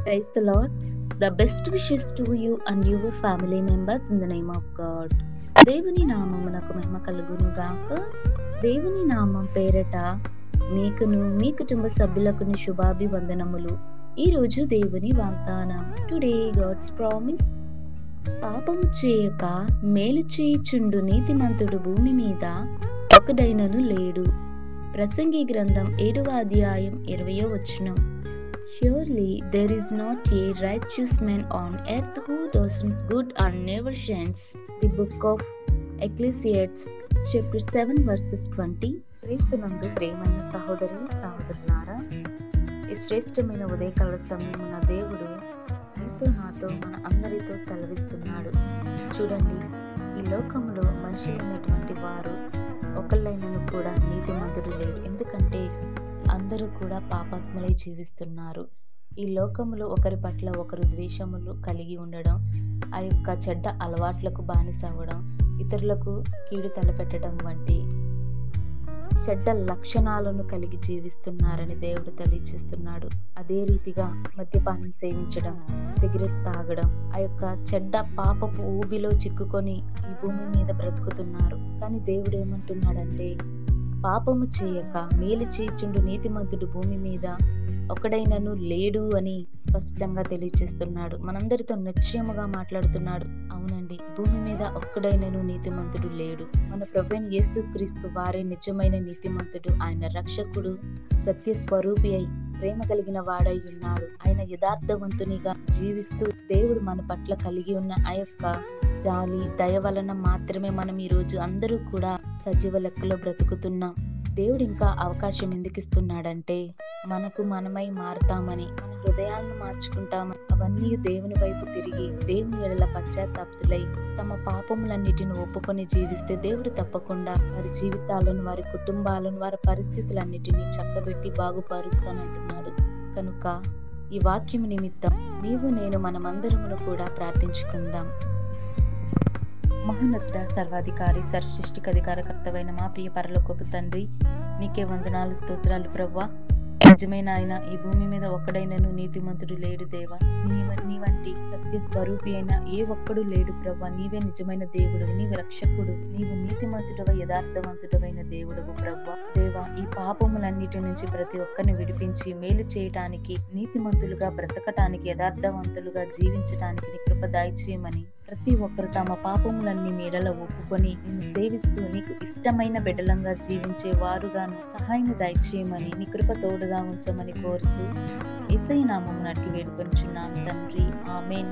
Praise the Lord. The best wishes to you and your family members in the name of God. దేవుని నామమునకు మహిమ కలుగును గాక. దేవుని నామం పేరట మీకును మీ కుటుంబ సభ్యులకును శుభాభివందనములు. ఈ రోజు దేవుని వాగ్దానం. Today God's promise. పాపము చేయక మేలు చేయుచుండు నీతిమంతుడు భూమి మీద ఒకడైనను లేడు. ప్రసంగి గ్రంథం 7వ అధ్యాయం 20వ వచనం. Surely there is not a righteous man on earth who does good and never sins. The book of Ecclesiastes chapter 7 verses 20. క్రీస్తునందు ప్రేమైన సహోదరి సహోదరులారా, ఈ శ్రేష్టమైన ఉదయకాల సమయమున దేవుడు నీతో నాతో మన అందరితో సెలవిస్తున్నాడు. చూడండి, ఈ లోకంలో మనిషి అయినటువంటి వారు ఒకళ్ళైనను కూడా నీతిమంతుడు లేడు. ఎందుకంటే అందరూ కూడా పాపాత్ములై జీవిస్తున్నారు. ఈ లోకంలో ఒకరి పట్ల ఒకరు ద్వేషములు కలిగి ఉండడం, ఆ యొక్క చెడ్డ అలవాట్లకు బానిస అవ్వడం, ఇతరులకు కీడు తలపెట్టడం వంటి చెడ్డ లక్షణాలను కలిగి జీవిస్తున్నారని దేవుడు తెలియచేస్తున్నాడు. అదే రీతిగా మద్యపానం సేవించడం, సిగరెట్ తాగడం, ఆ యొక్క చెడ్డ పాపపు ఊబిలో చిక్కుకొని ఈ భూమి మీద బ్రతుకుతున్నారు. కానీ దేవుడు ఏమంటున్నాడంటే, పాపము చేయక మేలు చేయుచుండు నీతిమంతుడు భూమి మీద ఒకడైనను లేడు అని స్పష్టంగా తెలియచేస్తున్నాడు. మనందరితో నిశ్చయముగా మాట్లాడుతున్నాడు. అవునండి, భూమి మీద ఒక్కడైనను నీతిమంతుడు లేడు. మన ప్రభువైన యేసుక్రీస్తు వారే నిజమైన నీతిమంతుడు. ఆయన రక్షకుడు, సత్య స్వరూపి అయి ప్రేమ కలిగిన వాడై ఉన్నాడు. ఆయన యథార్థవంతునిగా జీవిస్తూ దేవుడు మన పట్ల కలిగి ఉన్న ఆ యొక్క జాలి దయ వలన మాత్రమే మనం ఈ రోజు అందరూ కూడా సజీవ లెక్కలో బ్రతుకుతున్నాం. దేవుడు ఇంకా అవకాశం ఎందుకు ఇస్తున్నాడంటే, మనకు మనమై మారుతామని, మన హృదయాలను మార్చుకుంటామని, అవన్నీ దేవుని వైపు తిరిగి దేవుని ఎడల పశ్చాత్తాప్తులై తమ పాపములన్నిటిని ఒప్పుకొని జీవిస్తే దేవుడు తప్పకుండా వారి జీవితాలను, వారి కుటుంబాలను, వారి పరిస్థితులన్నిటినీ చక్కబెట్టి బాగుపరుస్తానంటున్నాడు. కనుక ఈ వాక్యం నిమిత్తం నీవు నేను మనమందరమును కూడా ప్రార్థించుకుందాం. మహోన్నతుడ, సర్వాధికారి, సర్వసృష్టికధికారకర్తవైన మా ప్రియ పరలోకపు తండ్రి, నీకే వందనాలు, స్తోత్రాలు ప్రభువా. నిజమైన ఆయన ఈ భూమి మీద ఒక్కడైనను నీతిమంతుడు లేడు దేవా. నీ వంటి సత్య స్వరూపి అయిన ఏ ఒక్కడు లేడు ప్రభువా. నీవే నిజమైన దేవుడు, నీవు రక్షకుడు, నీవు నీతిమంతుడవ యథార్థవంతుడవైన దేవుడవు ప్రభువా. దేవా, ఈ పాపములన్నిటి నుంచి ప్రతి ఒక్కరిని విడిపించి మేలు చేయటానికి, నీతిమంతులుగా బ్రతకటానికి, యథార్థవంతులుగా జీవించటానికి నీ కృప దయచేయమని ప్రతి ఒక్కరు తమ పాపములన్నీ నీడలో ఒప్పుకొని నిన్ను సేవిస్తూ నీకు ఇష్టమైన బిడ్డలంగా జీవించే వారుగాను సహాయం దయచేయమని నీ కృప తోడుగా ఉంచమని కోరుతూ యేసయ్య నామమున అడిగి వేడుకొనుచున్నాను తండ్రి. ఆమేన్.